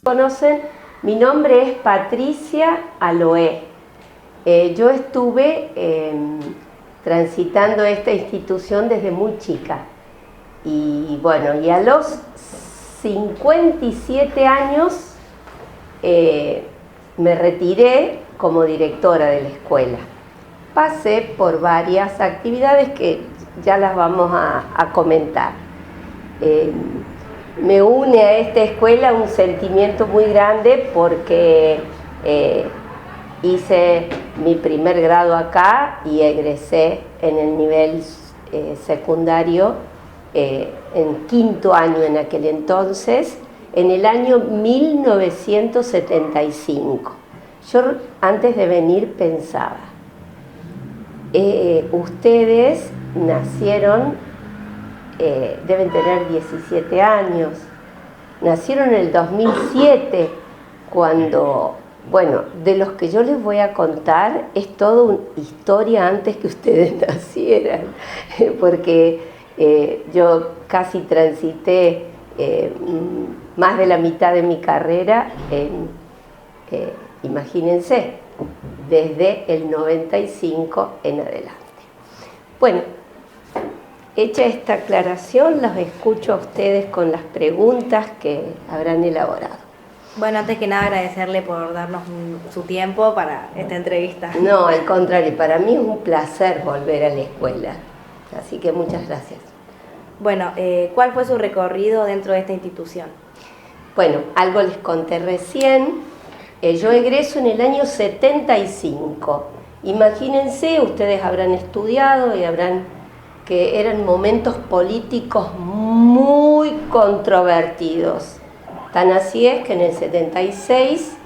Conocen, mi nombre es Patricia Aloé. Yo estuve transitando esta institución desde muy chica y bueno, y a los 57 años me retiré como directora de la escuela. Pasé por varias actividades que ya las vamos a comentar. Me une a esta escuela un sentimiento muy grande porque hice mi primer grado acá y egresé en el nivel secundario en quinto año en aquel entonces, en el año 1975. Yo antes de venir pensaba, ustedes nacieron, deben tener 17 años, nacieron en el 2007, cuando, bueno, de los que yo les voy a contar es toda una historia antes que ustedes nacieran, porque yo casi transité más de la mitad de mi carrera imagínense, desde el 95 en adelante. Bueno, hecha esta aclaración, los escucho a ustedes con las preguntas que habrán elaborado. Bueno, antes que nada agradecerle por darnos su tiempo para esta entrevista. No, al contrario, para mí es un placer volver a la escuela, así que muchas gracias. Bueno, ¿cuál fue su recorrido dentro de esta institución? Bueno, algo les conté recién. Yo egreso en el año 75. Imagínense, ustedes habrán estudiado y habrán que eran momentos políticos muy controvertidos. Tan así es que en el 76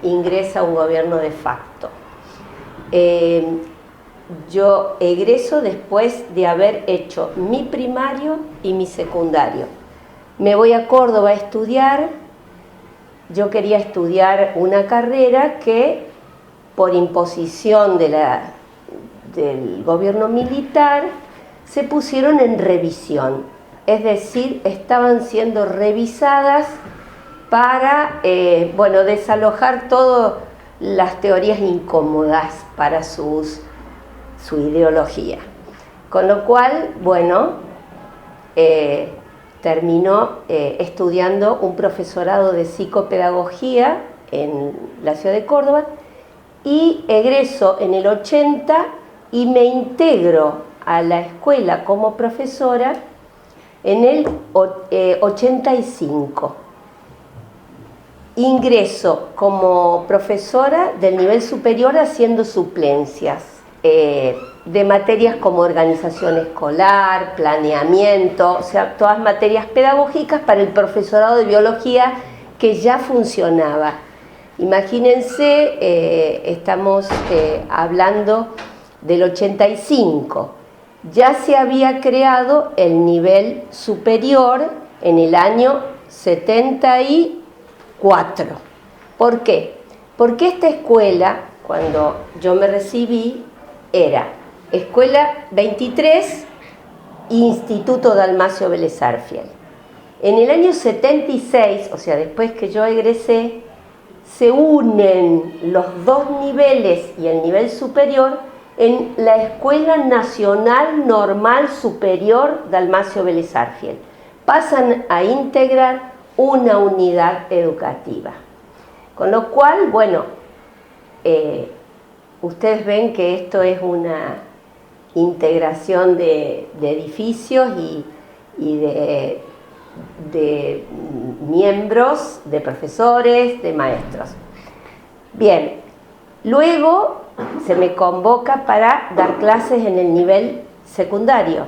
ingresa un gobierno de facto. Yo egreso después de haber hecho mi primario y mi secundario. Me voy a Córdoba a estudiar. Yo quería estudiar una carrera que, por imposición del gobierno militar, se pusieron en revisión. Es decir, estaban siendo revisadas para, desalojar todas las teorías incómodas para su ideología. Con lo cual, terminó estudiando un profesorado de psicopedagogía en la ciudad de Córdoba y egreso en el 80 y me integro a la escuela como profesora en el 85. Ingreso como profesora del nivel superior haciendo suplencias de materias como organización escolar, planeamiento, o sea, todas materias pedagógicas para el profesorado de biología que ya funcionaba. Imagínense, estamos hablando del 85. Ya se había creado el nivel superior en el año 74. ¿Por qué? Porque esta escuela, cuando yo me recibí, era Escuela 23, Instituto Dalmacio Vélez Arfiel. En el año 76, o sea, después que yo egresé, se unen los dos niveles y el nivel superior en la Escuela Nacional Normal Superior Dalmacio Vélez Arfiel. Pasan a integrar una unidad educativa. Con lo cual, ustedes ven que esto es una integración de edificios y de miembros, de profesores, de maestros. Bien, luego se me convoca para dar clases en el nivel secundario,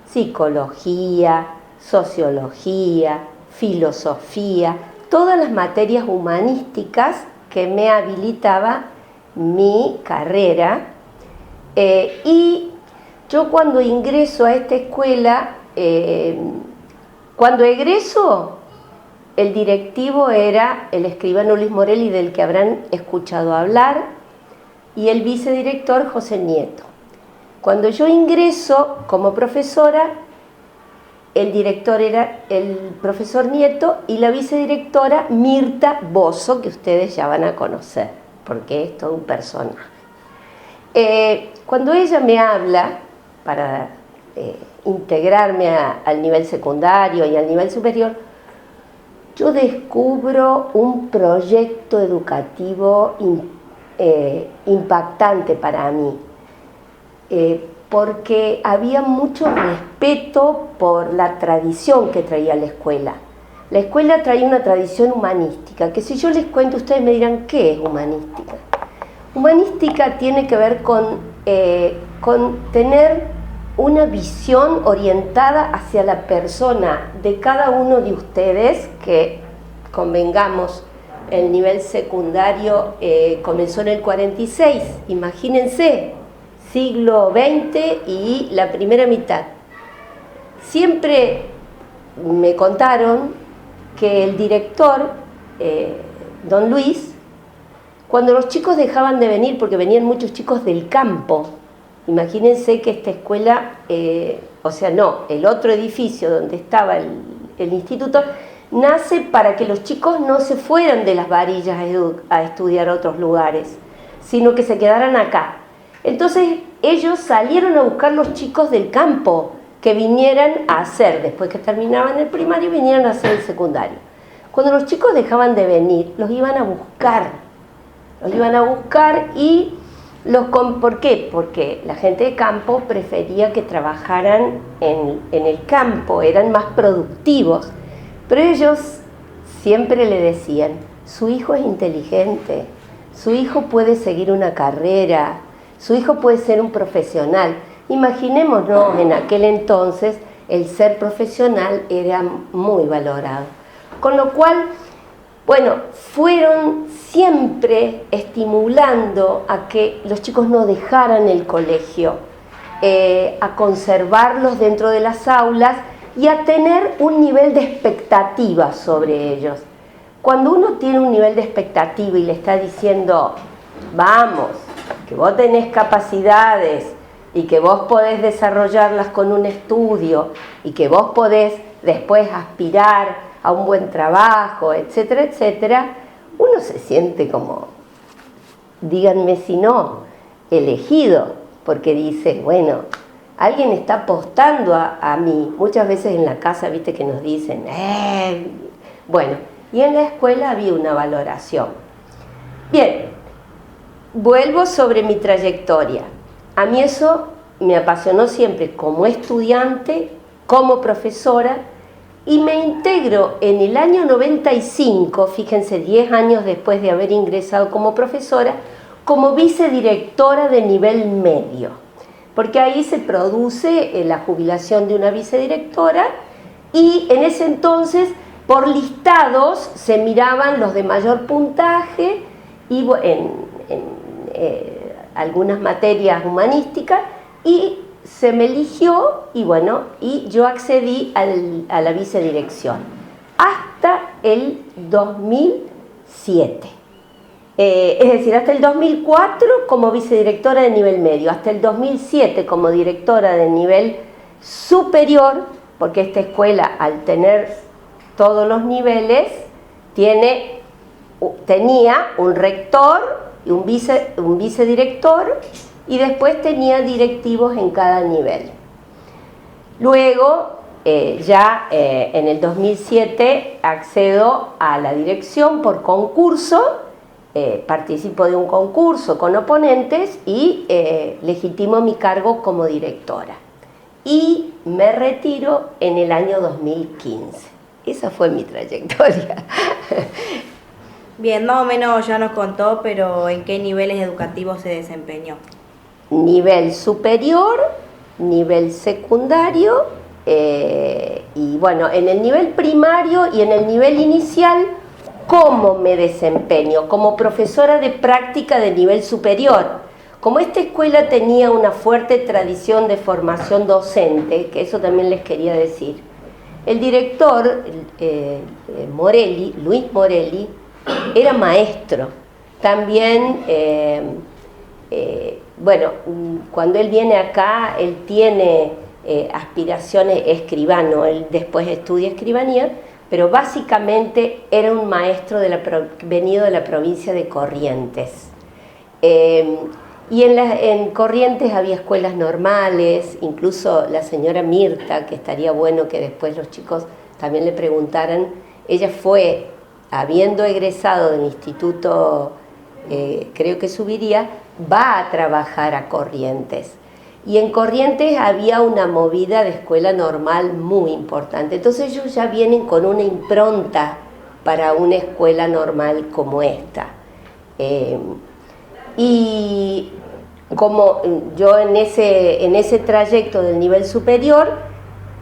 psicología, sociología, filosofía, todas las materias humanísticas que me habilitaba mi carrera, y yo cuando ingreso a esta escuela, cuando egreso, el directivo era el escribano Luis Morelli, del que habrán escuchado hablar, y el vicedirector José Nieto. Cuando yo ingreso como profesora, el director era el profesor Nieto y la vicedirectora Mirta Bozo, que ustedes ya van a conocer, porque es todo un personaje. Cuando ella me habla para integrarme al nivel secundario y al nivel superior, yo descubro un proyecto educativo impactante para mí, porque había mucho respeto por la tradición que traía la escuela. La escuela traía una tradición humanística, que si yo les cuento, ustedes me dirán, ¿qué es humanística? Humanística tiene que ver con tener una visión orientada hacia la persona de cada uno de ustedes, que convengamos, el nivel secundario comenzó en el 46, imagínense, siglo XX y la primera mitad. Siempre me contaron que el director, don Luis, cuando los chicos dejaban de venir, porque venían muchos chicos del campo, imagínense que esta escuela, el otro edificio donde estaba el instituto, nace para que los chicos no se fueran de Las Varillas a estudiar a otros lugares, sino que se quedaran acá. Entonces ellos salieron a buscar los chicos del campo que vinieran a hacer, después que terminaban el primario, vinieran a hacer el secundario. Cuando los chicos dejaban de venir, los iban a buscar y ¿por qué? Porque la gente de campo prefería que trabajaran en el campo, eran más productivos. Pero ellos siempre le decían, su hijo es inteligente, su hijo puede seguir una carrera, su hijo puede ser un profesional. Imaginémonos, en aquel entonces el ser profesional era muy valorado. Con lo cual, fueron siempre estimulando a que los chicos no dejaran el colegio, a conservarlos dentro de las aulas y a tener un nivel de expectativa sobre ellos. Cuando uno tiene un nivel de expectativa y le está diciendo, vamos, que vos tenés capacidades y que vos podés desarrollarlas con un estudio y que vos podés después aspirar a un buen trabajo, etcétera, etcétera, uno se siente como, díganme si no, elegido, porque dice, alguien está apostando a mí. Muchas veces en la casa, viste que nos dicen, y en la escuela había una valoración. Bien, vuelvo sobre mi trayectoria. A mí eso me apasionó siempre como estudiante, como profesora, y me integro en el año 95, fíjense, 10 años después de haber ingresado como profesora, como vicedirectora de nivel medio, porque ahí se produce la jubilación de una vicedirectora y en ese entonces por listados se miraban los de mayor puntaje y en algunas materias humanísticas y se me eligió y yo accedí a la vicedirección hasta el 2007. Es decir, hasta el 2004 como vicedirectora de nivel medio, hasta el 2007 como directora de nivel superior, porque esta escuela, al tener todos los niveles, tenía un rector y un vicedirector, y después tenía directivos en cada nivel. Luego, en el 2007, accedo a la dirección por concurso, participo de un concurso con oponentes y legitimo mi cargo como directora. Y me retiro en el año 2015. Esa fue mi trayectoria. Bien, más o menos ya nos contó, pero ¿en qué niveles educativos se desempeñó? Nivel superior, nivel secundario, y en el nivel primario y en el nivel inicial, ¿cómo me desempeño? Como profesora de práctica de nivel superior. Como esta escuela tenía una fuerte tradición de formación docente, que eso también les quería decir, el director, Luis Morelli, era maestro. También, cuando él viene acá, él tiene aspiraciones escribano, él después estudia escribanía, pero básicamente era un maestro venido de la provincia de Corrientes. Y en Corrientes había escuelas normales, incluso la señora Mirta, que estaría bueno que después los chicos también le preguntaran, ella fue, habiendo egresado del instituto, creo que Subiría, va a trabajar a Corrientes. Y en Corrientes había una movida de escuela normal muy importante. Entonces ellos ya vienen con una impronta para una escuela normal como esta. Y como yo en ese trayecto del nivel superior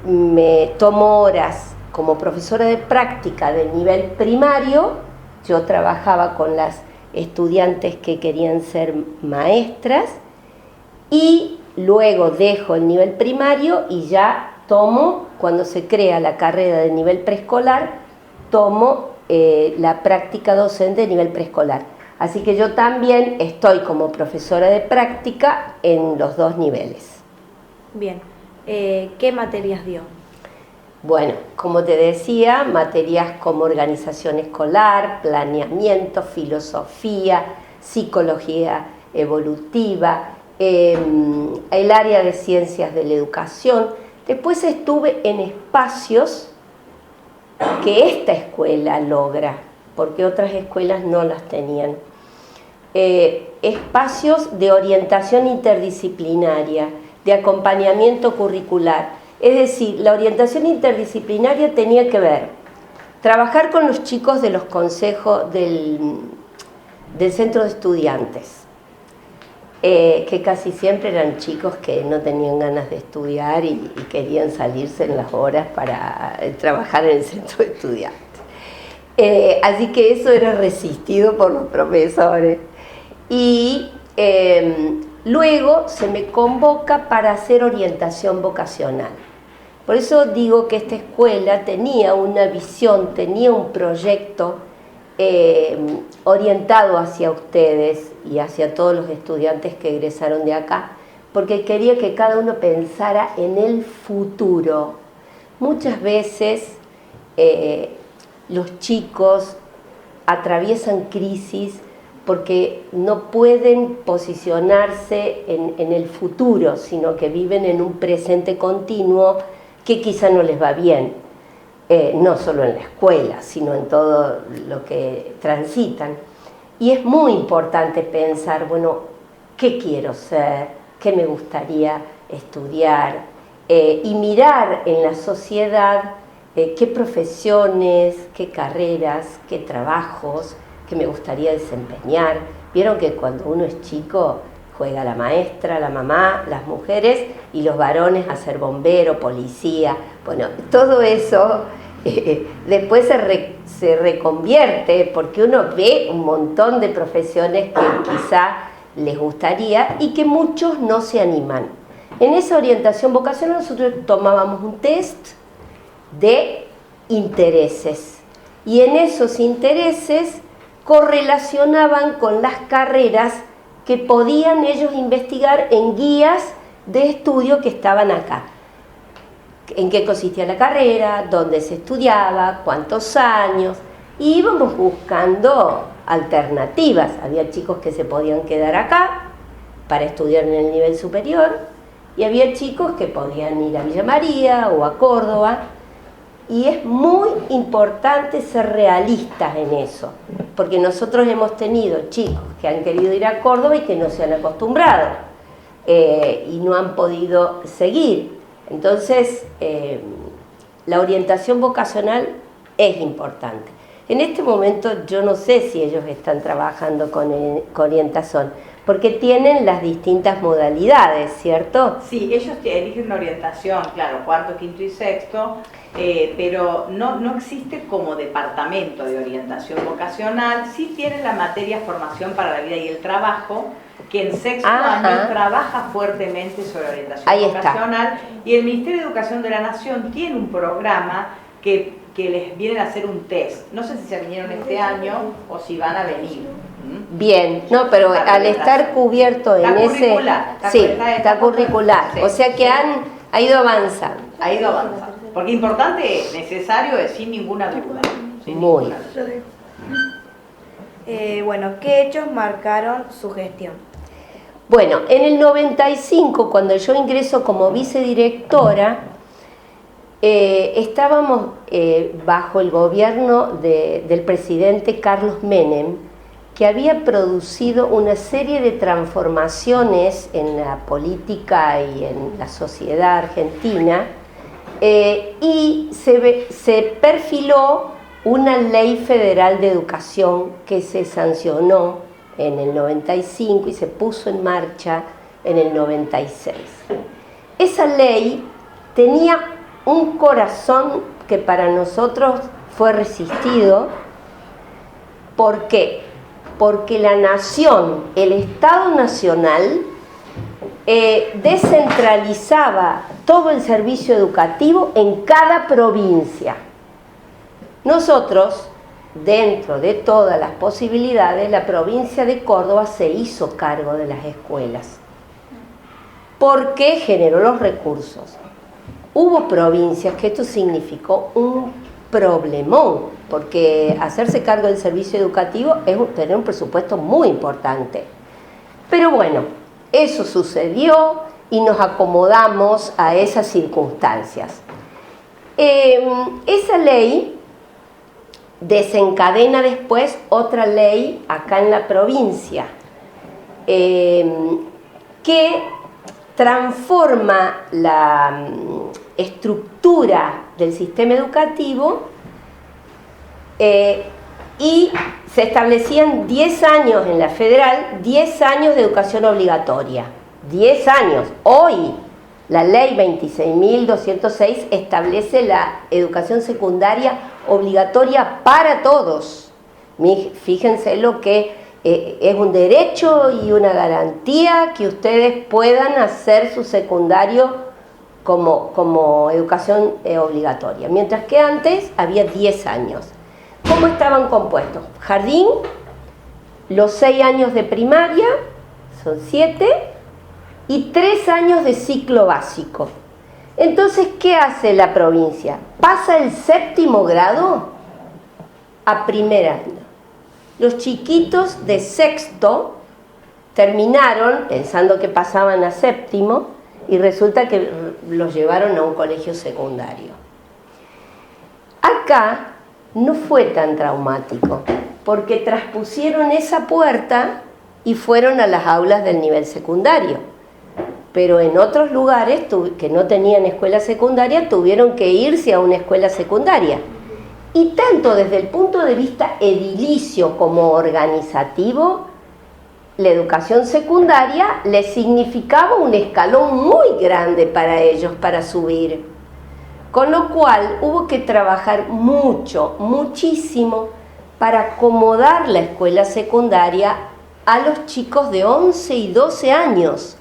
me tomo horas como profesora de práctica del nivel primario, yo trabajaba con las estudiantes que querían ser maestras y luego dejo el nivel primario y ya tomo, cuando se crea la carrera de nivel preescolar, tomo la práctica docente de nivel preescolar. Así que yo también estoy como profesora de práctica en los dos niveles. Bien, ¿qué materias dio? Bueno, como te decía, materias como organización escolar, planeamiento, filosofía, psicología evolutiva, el área de ciencias de la educación. Después estuve en espacios que esta escuela logra, porque otras escuelas no las tenían. Espacios de orientación interdisciplinaria, de acompañamiento curricular. Es decir, la orientación interdisciplinaria tenía que ver, trabajar con los chicos de los consejos del centro de estudiantes, que casi siempre eran chicos que no tenían ganas de estudiar y querían salirse en las horas para trabajar en el centro de estudiantes. Así que eso era resistido por los profesores. Y luego se me convoca para hacer orientación vocacional. Por eso digo que esta escuela tenía una visión, tenía un proyecto orientado hacia ustedes y hacia todos los estudiantes que egresaron de acá, porque quería que cada uno pensara en el futuro. Muchas veces los chicos atraviesan crisis porque no pueden posicionarse en el futuro, sino que viven en un presente continuo que quizá no les va bien, no solo en la escuela, sino en todo lo que transitan. Y es muy importante pensar, bueno, ¿qué quiero ser? ¿Qué me gustaría estudiar? Y mirar en la sociedad qué profesiones, qué carreras, qué trabajos que me gustaría desempeñar. Vieron que cuando uno es chico juega la maestra, la mamá, las mujeres y los varones a ser bombero, policía. Bueno, todo eso después se reconvierte porque uno ve un montón de profesiones que quizá les gustaría y que muchos no se animan. En esa orientación vocacional nosotros tomábamos un test de intereses y en esos intereses correlacionaban con las carreras que podían ellos investigar en guías de estudio que estaban acá. En qué consistía la carrera, dónde se estudiaba, cuántos años, y íbamos buscando alternativas. Había chicos que se podían quedar acá para estudiar en el nivel superior, y había chicos que podían ir a Villa María o a Córdoba, y es muy importante ser realistas en eso, porque nosotros hemos tenido chicos que han querido ir a Córdoba y que no se han acostumbrado y no han podido seguir. Entonces, la orientación vocacional es importante. En este momento yo no sé si ellos están trabajando con orientación, porque tienen las distintas modalidades, ¿cierto? Sí, ellos eligen una orientación, claro, cuarto, quinto y sexto, pero no existe como departamento de orientación vocacional. Sí tienen la materia formación para la vida y el trabajo, que en sexto año trabaja fuertemente sobre orientación vocacional, y el Ministerio de Educación de la Nación tiene un programa que les vienen a hacer un test. No sé si se vinieron este año o si van a venir. Bien, no, pero al estar cubierto en ese... Sí, está curricular. O sea que Ha ido avanzando. Ha ido avanzando. Porque importante, necesario, es sin ninguna duda. Muy. Bueno, ¿qué hechos marcaron su gestión? Bueno, en el 95, cuando yo ingreso como vicedirectora, estábamos bajo el gobierno del presidente Carlos Menem, que había producido una serie de transformaciones en la política y en la sociedad argentina, y se perfiló una ley federal de educación que se sancionó en el 95 y se puso en marcha en el 96. Esa ley tenía un corazón que para nosotros fue resistido. ¿Por qué? Porque la nación, el Estado Nacional, descentralizaba todo el servicio educativo en cada provincia. Nosotros, dentro de todas las posibilidades, la provincia de Córdoba se hizo cargo de las escuelas, porque generó los recursos. Hubo provincias que esto significó un problemón, porque hacerse cargo del servicio educativo es tener un presupuesto muy importante. Pero bueno, eso sucedió y nos acomodamos a esas circunstancias. Esa ley desencadena después otra ley acá en la provincia, que transforma la estructura del sistema educativo, y se establecían 10 años en la federal, 10 años de educación obligatoria. 10 años. Hoy la ley 26.206 establece la educación secundaria obligatoria para todos. Fíjense lo que es un derecho y una garantía que ustedes puedan hacer su secundario como educación obligatoria. Mientras que antes había 10 años. ¿Cómo estaban compuestos? Jardín, los 6 años de primaria, son 7, y 3 años de ciclo básico. Entonces, ¿qué hace la provincia? Pasa el 7º grado a primer año. Los chiquitos de 6º terminaron pensando que pasaban a 7º y resulta que los llevaron a un colegio secundario. Acá no fue tan traumático, porque traspusieron esa puerta y fueron a las aulas del nivel secundario. Pero en otros lugares que no tenían escuela secundaria tuvieron que irse a una escuela secundaria. Y tanto desde el punto de vista edilicio como organizativo, la educación secundaria les significaba un escalón muy grande para ellos para subir. Con lo cual hubo que trabajar mucho, muchísimo, para acomodar la escuela secundaria a los chicos de 11 y 12 años.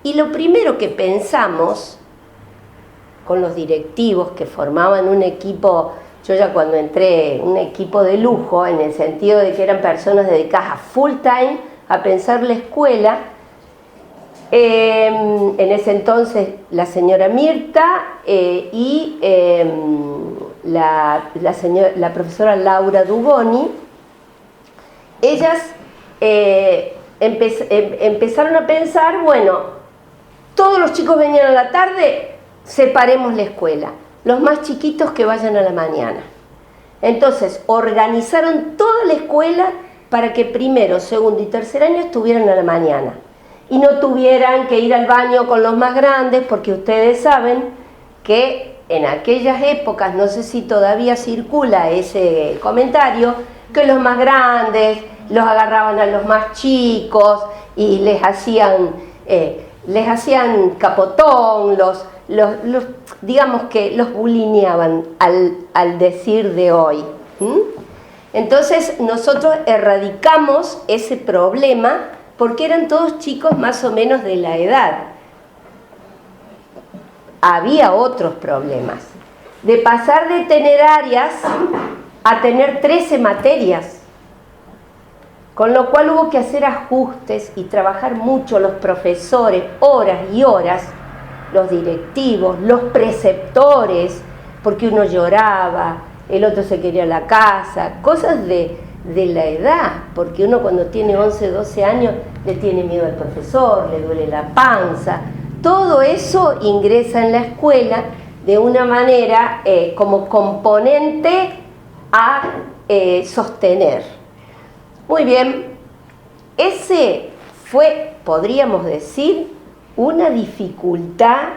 Y lo primero que pensamos con los directivos que formaban un equipo, yo ya cuando entré, un equipo de lujo, en el sentido de que eran personas dedicadas a full time a pensar la escuela. En ese entonces la señora Mirta y la profesora Laura Dugoni, ellas empezaron a pensar, bueno, todos los chicos venían a la tarde, separemos la escuela, los más chiquitos que vayan a la mañana. Entonces organizaron toda la escuela para que primero, segundo y tercer año estuvieran a la mañana y no tuvieran que ir al baño con los más grandes, porque ustedes saben que en aquellas épocas, no sé si todavía circula ese comentario, que los más grandes los agarraban a los más chicos y les hacían capotón, digamos que los bulineaban al decir de hoy. Entonces nosotros erradicamos ese problema porque eran todos chicos más o menos de la edad. Había otros problemas, de pasar de tener áreas a tener 13 materias, con lo cual hubo que hacer ajustes y trabajar mucho los profesores, horas y horas, los directivos, los preceptores, porque uno lloraba, el otro se quería a la casa, cosas de la edad, porque uno cuando tiene 11, 12 años le tiene miedo al profesor, le duele la panza, todo eso ingresa en la escuela de una manera como componente a sostener. Muy bien, ese fue, podríamos decir, una dificultad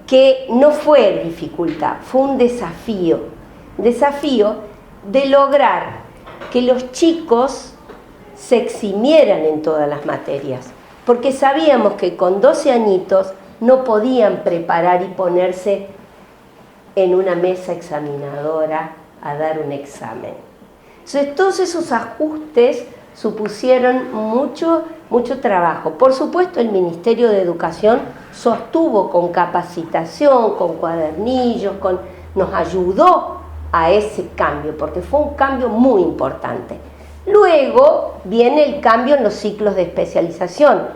que no fue dificultad, fue un desafío de lograr que los chicos se eximieran en todas las materias, porque sabíamos que con 12 añitos no podían preparar y ponerse en una mesa examinadora a dar un examen. Entonces, todos esos ajustes supusieron mucho trabajo. Por supuesto, el Ministerio de Educación sostuvo con capacitación, con cuadernillos, nos ayudó a ese cambio, porque fue un cambio muy importante. Luego viene el cambio en los ciclos de especialización,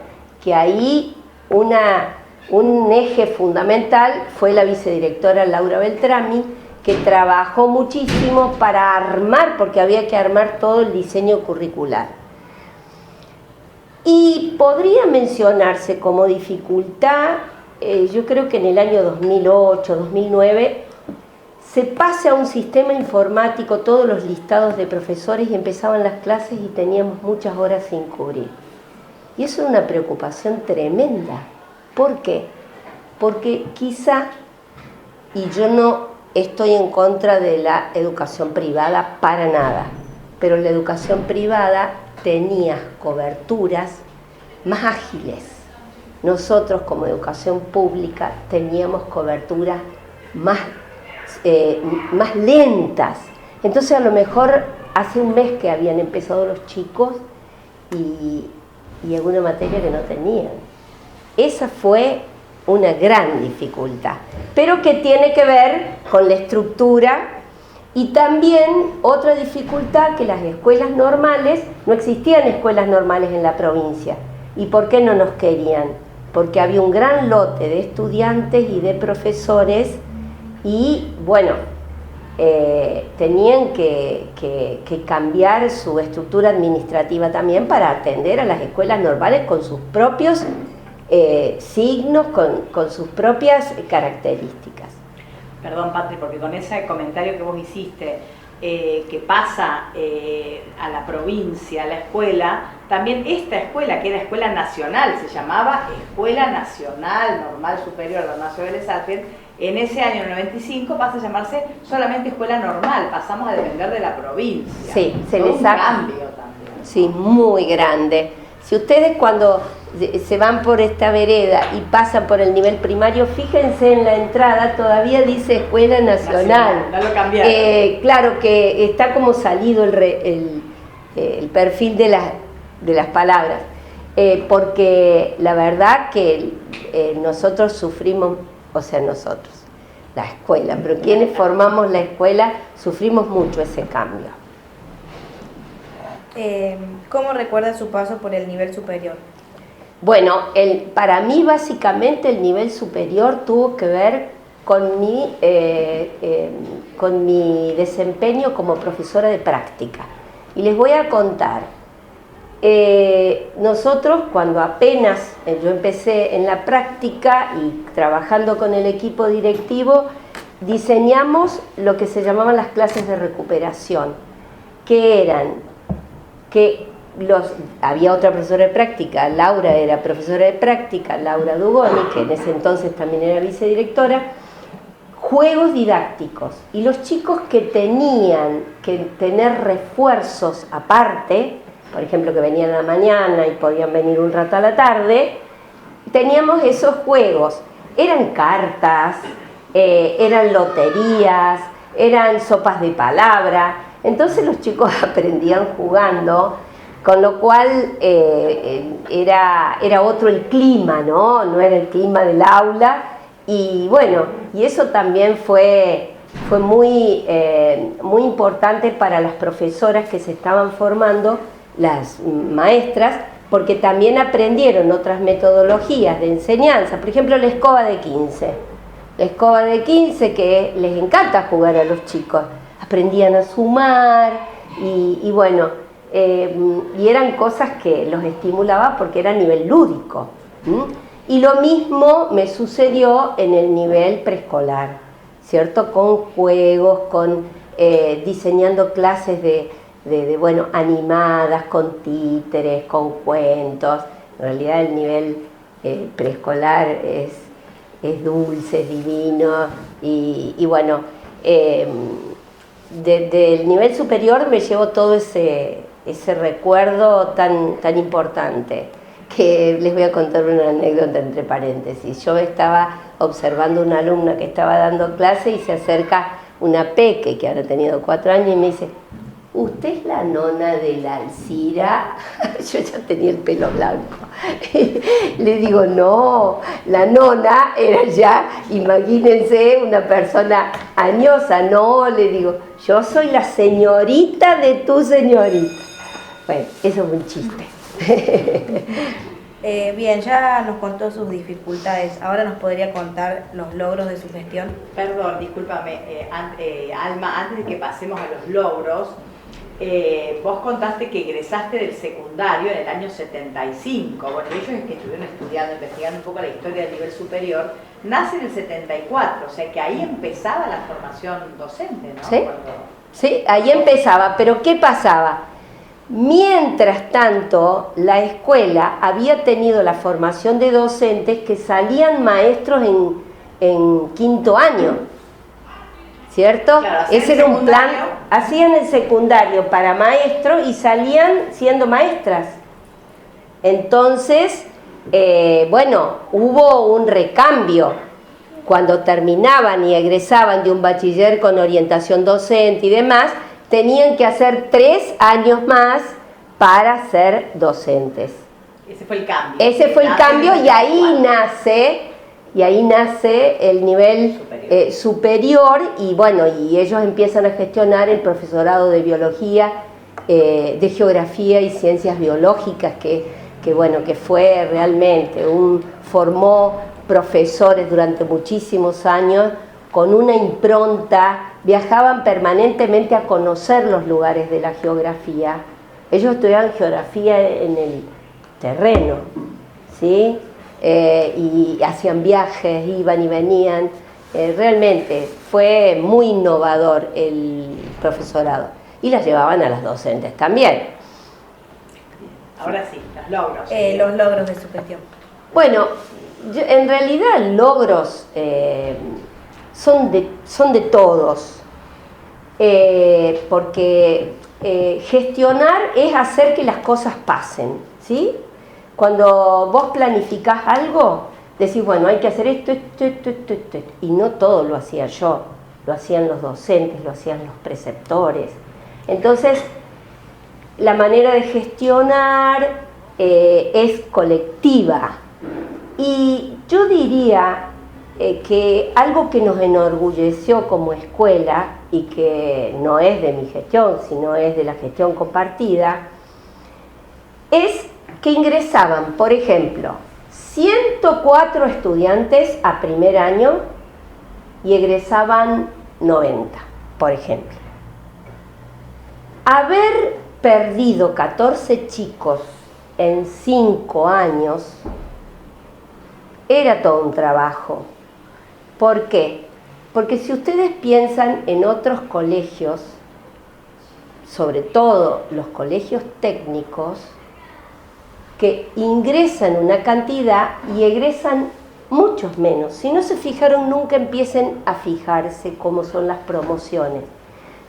que ahí un eje fundamental fue la vicedirectora Laura Beltrami, que trabajó muchísimo para armar, porque había que armar todo el diseño curricular. Y podría mencionarse como dificultad, yo creo que en el año 2008, 2009, se pase a un sistema informático todos los listados de profesores y empezaban las clases y teníamos muchas horas sin cubrir. Y eso es una preocupación tremenda. ¿Por qué? Porque quizá, y yo no estoy en contra de la educación privada para nada, pero la educación privada tenía coberturas más ágiles. Nosotros como educación pública teníamos coberturas más lentas. Entonces a lo mejor hace un mes que habían empezado los chicos y alguna materia que no tenían. Esa fue una gran dificultad, pero que tiene que ver con la estructura. Y también otra dificultad, que las escuelas normales, no existían escuelas normales en la provincia. ¿Y por qué no nos querían? Porque había un gran lote de estudiantes y de profesores y, bueno, tenían que cambiar su estructura administrativa también para atender a las escuelas normales con sus propios signos, con sus propias características. Perdón, Patri, porque con ese comentario que vos hiciste, que pasa a la provincia, a la escuela, también esta escuela, que era Escuela Nacional, se llamaba Escuela Nacional Normal Superior Dalmacio Vélez Arfield, en ese año 95 pasa a llamarse solamente Escuela Normal, pasamos a depender de la provincia. Sí, se les un cambio también. Sí, muy grande. Si ustedes cuando se van por esta vereda y pasan por el nivel primario, fíjense en la entrada, todavía dice Escuela Nacional. No lo cambiaron. Claro que está como salido el perfil de las palabras, porque la verdad que nosotros sufrimos, o sea, nosotros, la escuela, pero quienes formamos la escuela sufrimos mucho ese cambio. ¿Cómo recuerda su paso por el nivel superior? Bueno, para mí básicamente el nivel superior tuvo que ver con mi desempeño como profesora de práctica. Y les voy a contar, nosotros cuando apenas yo empecé en la práctica y trabajando con el equipo directivo, diseñamos lo que se llamaban las clases de recuperación, que eran que había otra profesora de práctica, Laura era profesora de práctica, Laura Dugoni, que en ese entonces también era vicedirectora, juegos didácticos. Y los chicos que tenían que tener refuerzos aparte, por ejemplo que venían a la mañana y podían venir un rato a la tarde, teníamos esos juegos. Eran cartas, eran loterías, eran sopas de palabra. Entonces los chicos aprendían jugando, con lo cual era otro el clima, ¿no? No era el clima del aula. Y bueno, y eso también fue muy importante para las profesoras que se estaban formando, las maestras, porque también aprendieron otras metodologías de enseñanza, por ejemplo la escoba de 15. La escoba de 15 que les encanta jugar a los chicos, aprendían a sumar y bueno, y eran cosas que los estimulaba porque era a nivel lúdico. Y lo mismo me sucedió en el nivel preescolar, ¿cierto? Con juegos, con diseñando clases bueno, animadas, con títeres, con cuentos. En realidad el nivel preescolar es dulce, es divino y bueno, del nivel superior me llevo todo ese recuerdo tan importante, que les voy a contar una anécdota entre paréntesis. Yo estaba observando una alumna que estaba dando clase y se acerca una peque que habrá tenido 4 años y me dice: ¿usted es la nona de la Alcira? Yo ya tenía el pelo blanco. Le digo, no, la nona era ya, imagínense, una persona añosa. No, le digo, yo soy la señorita de tu señorita. Bueno, eso fue un chiste. Bien, ya nos contó sus dificultades. Ahora nos podría contar los logros de su gestión. Perdón, discúlpame, Alma, antes de que pasemos a los logros, vos contaste que egresaste del secundario en el año 75. Bueno, ellos es que estuvieron estudiando, investigando un poco la historia del nivel superior. Nace en el 74, o sea que ahí empezaba la formación docente, ¿no? ¿Sí? Sí, ahí empezaba, pero ¿qué pasaba? Mientras tanto, la escuela había tenido la formación de docentes que salían maestros en 5º año, ¿cierto? Claro, ese era un plan, hacían el secundario para maestros y salían siendo maestras. Entonces, bueno, hubo un recambio. Cuando terminaban y egresaban de un bachiller con orientación docente y demás, tenían que hacer 3 años más para ser docentes. Ese fue el cambio. Ese fue el cambio y ahí nace el nivel superior y bueno, y ellos empiezan a gestionar el profesorado de biología, de geografía y ciencias biológicas, que bueno, que fue realmente formó profesores durante muchísimos años con una impronta, viajaban permanentemente a conocer los lugares de la geografía. Ellos estudiaban geografía en el terreno, ¿sí? Y hacían viajes, iban y venían. Realmente fue muy innovador el profesorado. Y las llevaban a las docentes también. Ahora sí, los logros. Los logros de su gestión. Bueno, en realidad logros son de todos, porque gestionar es hacer que las cosas pasen, ¿sí? Cuando vos planificás algo, decís, bueno, hay que hacer esto, y no todo lo hacía yo, lo hacían los docentes, lo hacían los preceptores. Entonces, la manera de gestionar es colectiva. Y yo diría que algo que nos enorgulleció como escuela, y que no es de mi gestión, sino es de la gestión compartida, es que ingresaban, por ejemplo, 104 estudiantes a primer año y egresaban 90, por ejemplo. Haber perdido 14 chicos en 5 años era todo un trabajo. ¿Por qué? Porque si ustedes piensan en otros colegios, sobre todo los colegios técnicos, que ingresan una cantidad y egresan muchos menos. Si no se fijaron, nunca empiecen a fijarse cómo son las promociones.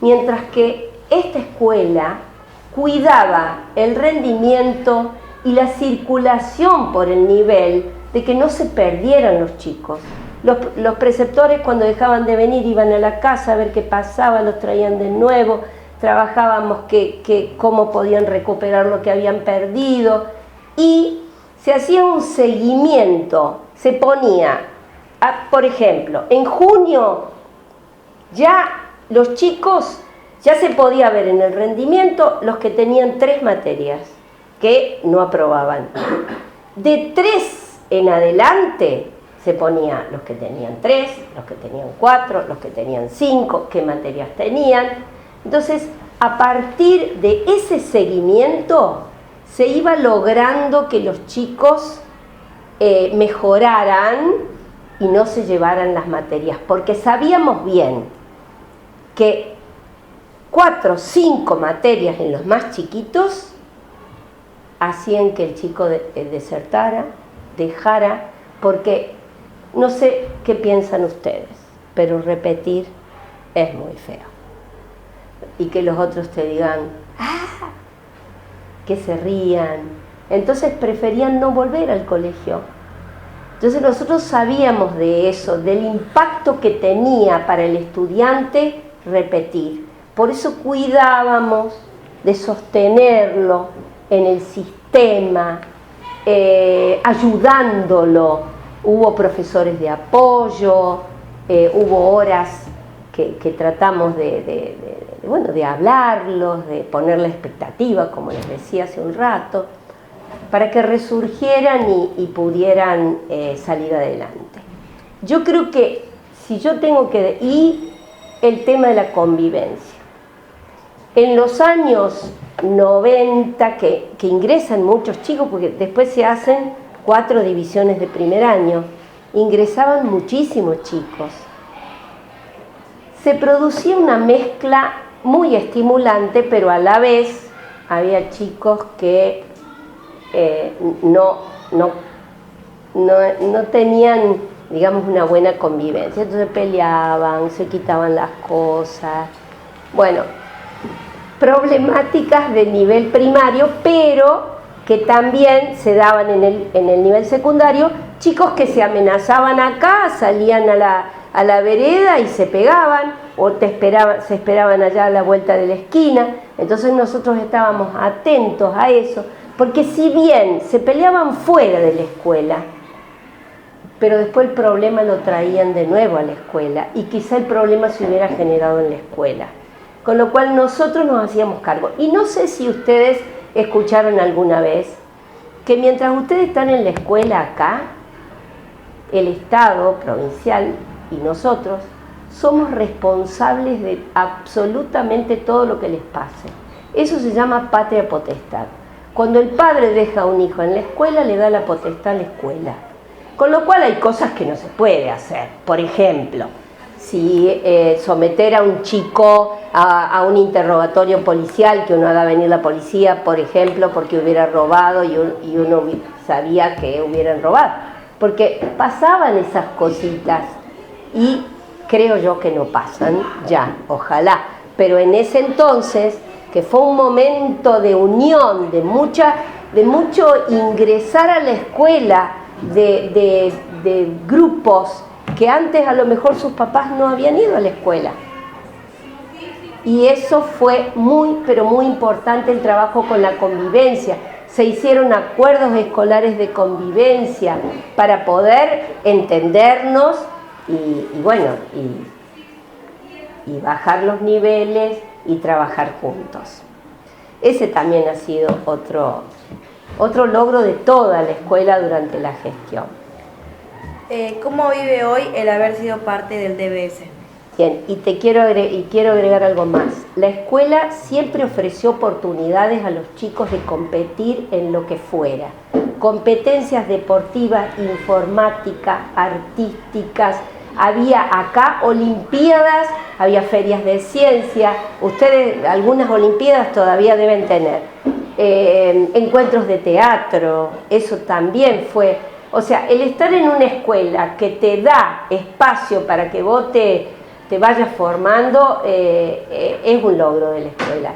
Mientras que esta escuela cuidaba el rendimiento y la circulación por el nivel de que no se perdieran los chicos. Los preceptores, cuando dejaban de venir, iban a la casa a ver qué pasaba, los traían de nuevo, trabajábamos cómo podían recuperar lo que habían perdido, y se hacía un seguimiento. Se ponía, por ejemplo, en junio ya los chicos, ya se podía ver en el rendimiento los que tenían 3 materias, que no aprobaban. De 3 en adelante se ponía los que tenían 3, los que tenían 4, los que tenían 5, qué materias tenían. Entonces, a partir de ese seguimiento, se iba logrando que los chicos mejoraran y no se llevaran las materias, porque sabíamos bien que 4 o 5 materias en los más chiquitos hacían que el chico desertara, dejara, porque no sé qué piensan ustedes, pero repetir es muy feo. Y que los otros te digan, ¡ah!, que se rían. Entonces preferían no volver al colegio. Entonces nosotros sabíamos de eso, del impacto que tenía para el estudiante repetir. Por eso cuidábamos de sostenerlo en el sistema, ayudándolo. Hubo profesores de apoyo, hubo horas que tratamos de hablarlos, de poner la expectativa, como les decía hace un rato, para que resurgieran y pudieran salir adelante. Yo creo que si yo tengo que... Y el tema de la convivencia. En los años 90, que ingresan muchos chicos, porque después se hacen 4 divisiones de primer año, ingresaban muchísimos chicos. Se producía una mezcla muy estimulante, pero a la vez había chicos que no tenían, digamos, una buena convivencia. Entonces peleaban, se quitaban las cosas. Bueno, problemáticas de nivel primario, pero que también se daban en el nivel secundario, chicos que se amenazaban acá, salían a la vereda y se pegaban, o se esperaban allá a la vuelta de la esquina. Entonces nosotros estábamos atentos a eso, porque si bien se peleaban fuera de la escuela, pero después el problema lo traían de nuevo a la escuela, y quizá el problema se hubiera generado en la escuela, con lo cual nosotros nos hacíamos cargo. Y no sé si ustedes escucharon alguna vez que mientras ustedes están en la escuela acá, el Estado provincial y nosotros somos responsables de absolutamente todo lo que les pase. Eso se llama patria potestad. Cuando el padre deja a un hijo en la escuela, le da la potestad a la escuela. Con lo cual hay cosas que no se puede hacer. Por ejemplo, si someter a un chico a un interrogatorio policial, que uno haga venir la policía, por ejemplo, porque hubiera robado y uno sabía que hubieran robado. Porque pasaban esas cositas y creo yo que no pasan ya, ojalá. Pero en ese entonces, que fue un momento de unión, de mucho ingresar a la escuela, de grupos que antes a lo mejor sus papás no habían ido a la escuela. Y eso fue muy, pero muy importante, el trabajo con la convivencia. Se hicieron acuerdos escolares de convivencia para poder entendernos y bajar los niveles y trabajar juntos. Ese también ha sido otro logro de toda la escuela durante la gestión. ¿Cómo vive hoy el haber sido parte del DBS? Bien, y quiero agregar algo más. La escuela siempre ofreció oportunidades a los chicos de competir en lo que fuera. Competencias deportivas, informáticas, artísticas. Había acá olimpiadas, había ferias de ciencia. Ustedes algunas olimpiadas todavía deben tener. Encuentros de teatro, eso también fue. O sea, el estar en una escuela que te da espacio para que vos te vayas formando es un logro de la escuela.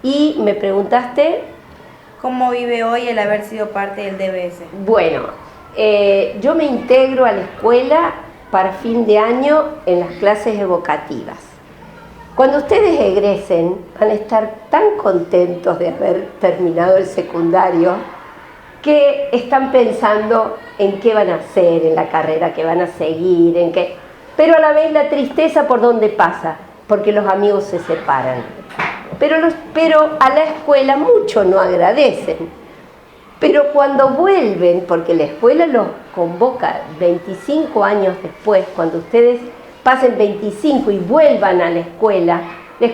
Y me preguntaste... ¿Cómo vive hoy el haber sido parte del DBS? Bueno, yo me integro a la escuela para fin de año en las clases evocativas. Cuando ustedes egresen van a estar tan contentos de haber terminado el secundario que están pensando en qué van a hacer, en la carrera que van a seguir, en qué... Pero a la vez la tristeza por dónde pasa, porque los amigos se separan. Pero a la escuela mucho no agradecen, Pero cuando vuelven, porque la escuela los convoca 25 años después, cuando ustedes pasen 25 y vuelvan a la escuela les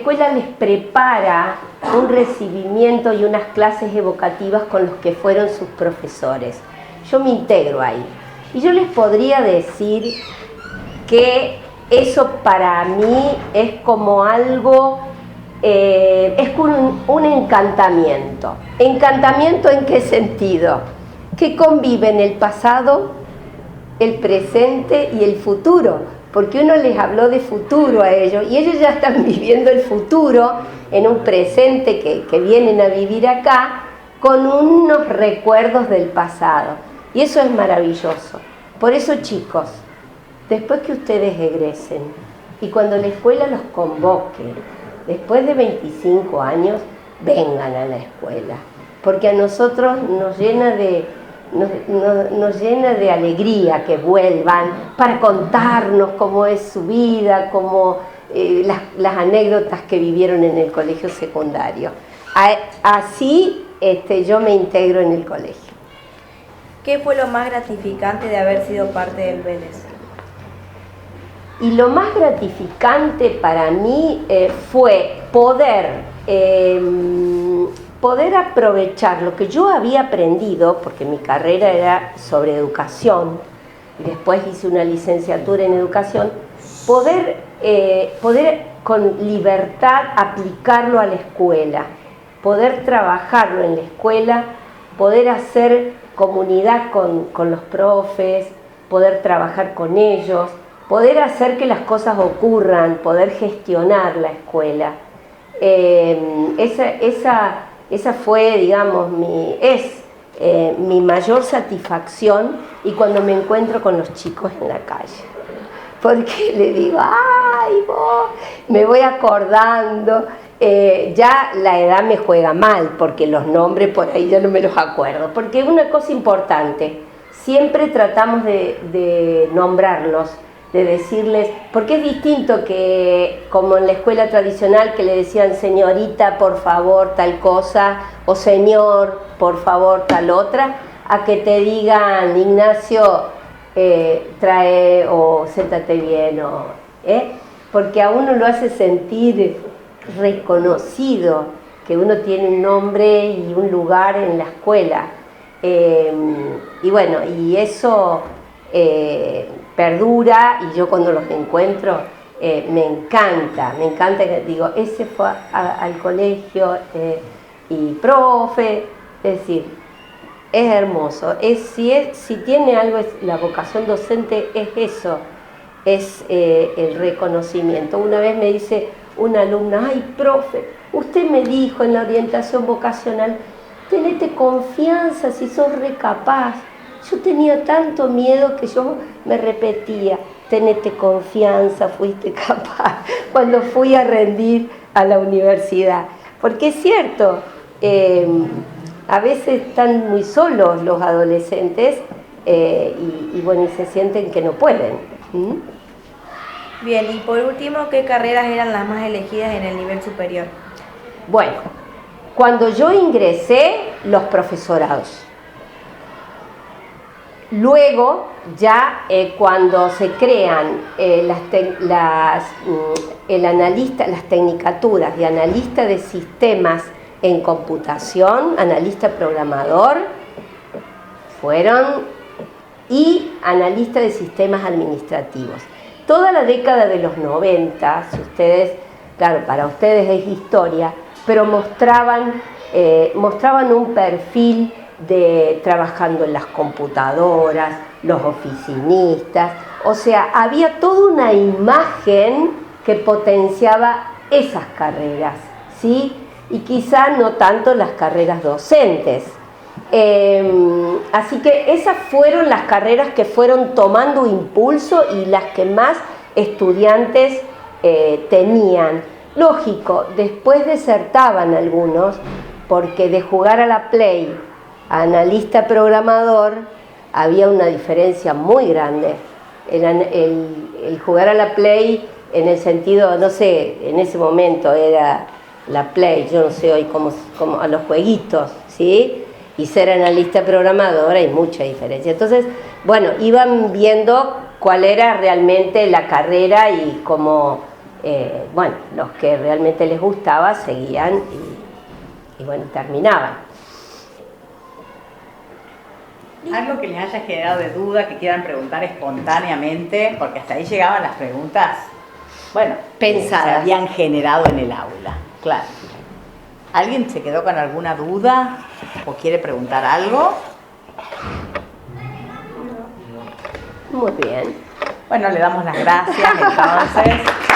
prepara un recibimiento y unas clases evocativas con los que fueron sus profesores. Yo me integro ahí. Y yo les podría decir que eso para mí es como algo, es un encantamiento. ¿Encantamiento en qué sentido? Que conviven el pasado, el presente y el futuro. Porque uno les habló de futuro a ellos y ellos ya están viviendo el futuro en un presente que vienen a vivir acá con unos recuerdos del pasado. Y eso es maravilloso. Por eso, chicos, después que ustedes egresen y cuando la escuela los convoque, después de 25 años, vengan a la escuela. Porque a nosotros nos llena de alegría que vuelvan para contarnos cómo es su vida, cómo las anécdotas que vivieron en el colegio secundario. Así yo me integro en el colegio. ¿Qué fue lo más gratificante de haber sido parte del Vélez? Y lo más gratificante para mí fue poder aprovechar lo que yo había aprendido, porque mi carrera era sobre educación, y después hice una licenciatura en educación, poder con libertad aplicarlo a la escuela, poder trabajarlo en la escuela, poder hacer comunidad con los profes, poder trabajar con ellos, poder hacer que las cosas ocurran, poder gestionar la escuela. Esa fue, digamos, mi mayor satisfacción, y cuando me encuentro con los chicos en la calle. Porque le digo, ¡ay, vos! Me voy acordando. Ya la edad me juega mal, porque los nombres por ahí ya no me los acuerdo. Porque una cosa importante, siempre tratamos de nombrarlos, de decirles, porque es distinto que como en la escuela tradicional que le decían señorita, por favor, tal cosa, o señor, por favor, tal otra, a que te digan Ignacio, trae o siéntate bien, porque a uno lo hace sentir reconocido, que uno tiene un nombre y un lugar en la escuela. Y bueno, y eso perdura, y yo cuando los encuentro me encanta que digo, ese fue al colegio y profe, es decir, es hermoso, si tiene algo, la vocación docente es eso, es el reconocimiento. Una vez me dice una alumna, ay profe, usted me dijo en la orientación vocacional, tenete confianza si sos recapaz. Yo tenía tanto miedo que yo me repetía, tenete confianza, fuiste capaz, cuando fui a rendir a la universidad. Porque es cierto, a veces están muy solos los adolescentes y bueno, y se sienten que no pueden. Bien, y por último, ¿qué carreras eran las más elegidas en el nivel superior? Bueno, cuando yo ingresé, los profesorados. Luego, ya cuando se crean las tecnicaturas de analista de sistemas en computación, analista programador, y analista de sistemas administrativos. Toda la década de los 90, si ustedes, claro, para ustedes es historia, pero mostraban un perfil de trabajando en las computadoras, los oficinistas, o sea, había toda una imagen que potenciaba esas carreras, ¿sí? Y quizá no tanto las carreras docentes. Así que esas fueron las carreras que fueron tomando impulso y las que más estudiantes tenían. Lógico, después desertaban algunos, porque de jugar a la Play a analista programador había una diferencia muy grande. El jugar a la Play en el sentido, no sé, en ese momento era la Play, yo no sé hoy cómo a los jueguitos, ¿sí? y ser analista programadora hay mucha diferencia. Entonces, bueno, iban viendo cuál era realmente la carrera y cómo, bueno, los que realmente les gustaba seguían y bueno, terminaban. Algo que les haya generado de duda, que quieran preguntar espontáneamente, porque hasta ahí llegaban las preguntas, bueno, pensadas, se habían generado en el aula, claro. ¿Alguien se quedó con alguna duda o quiere preguntar algo? Muy bien. Bueno, le damos las gracias entonces.